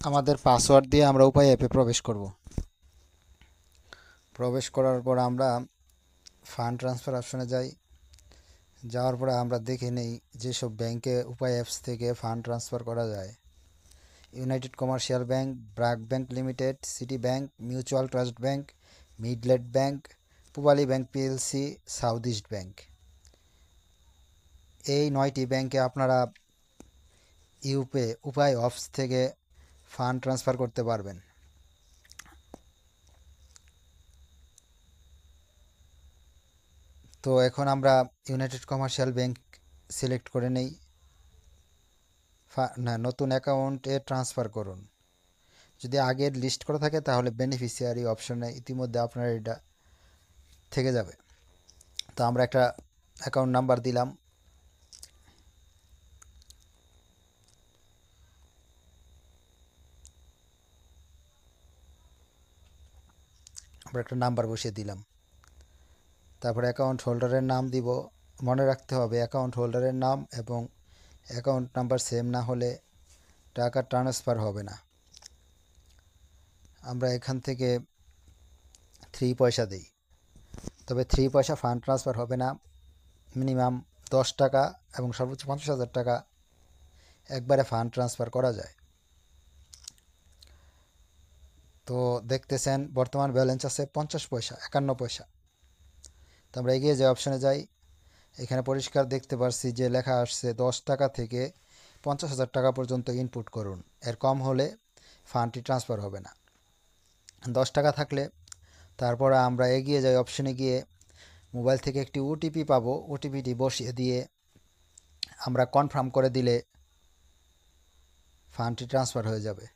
আমাদের পাসওয়ার্ড দিয়ে আমরা উপায় অ্যাপে প্রবেশ করব। প্রবেশ করার পর আমরা ফান্ড ট্রান্সফার অপশনে যাই। যাওয়ার পরে আমরা দেখে নেই যেসব ব্যাংকে উপায় অ্যাপস থেকে ফান্ড ট্রান্সফার করা যায়। United commercial bank, BRAC bank limited, city bank, mutual trust bank, Midland bank, Pubali bank PLC, south east bank. এই 9টি ব্যাংকে আপনারা ইউপে উপায় অ্যাপস থেকে ফান্ড ট্রান্সফার করতে পারবেন। তো এখন আমরা ইউনাইটেড কমার্শিয়াল ব্যাংক সিলেক্ট করে নেই। না, নতুন অ্যাকাউন্টে ট্রান্সফার করুন। যদি আগের লিস্ট করা থাকে তাহলে বেনিফিশিয়ারি অপশনে ইতিমধ্যে আপনার এটা থেকে যাবে। তো আমরা একটা অ্যাকাউন্ট নাম্বার দিলাম। আমরা একটা নাম্বার বসিয়ে দিলাম। তারপরে অ্যাকাউন্ট হোল্ডারের নাম দিব। মনে রাখতে হবে অ্যাকাউন্ট হোল্ডারের নাম এবং অ্যাকাউন্ট নাম্বার সেম না হলে টাকা ট্রান্সফার হবে না। আমরা এখান থেকে 3 পয়সা দিই, তবে 3 পয়সা ফান্ড ট্রান্সফার হবে না। মিনিমাম 10 টাকা এবং সর্বোচ্চ 50,000 টাকা একবারে ফান্ড ট্রান্সফার করা যায়। তো দেখতেছেন বর্তমান ব্যালেন্স আছে 50 পয়সা 51 পয়সা। তো আমরা এগিয়ে যে অপশানে যাই, এখানে পরিষ্কার দেখতে পারছি যে লেখা আসছে 10 টাকা থেকে 50,000 টাকা পর্যন্ত ইনপুট করুন, এর কম হলে ফান্ডটি ট্রান্সফার হবে না। 10 টাকা থাকলে তারপরে আমরা এগিয়ে যাই অপশানে গিয়ে মোবাইল থেকে একটি ওটিপি পাবো, ওটিপিটি বসিয়ে দিয়ে আমরা কনফার্ম করে দিলে ফান্ডটি ট্রান্সফার হয়ে যাবে।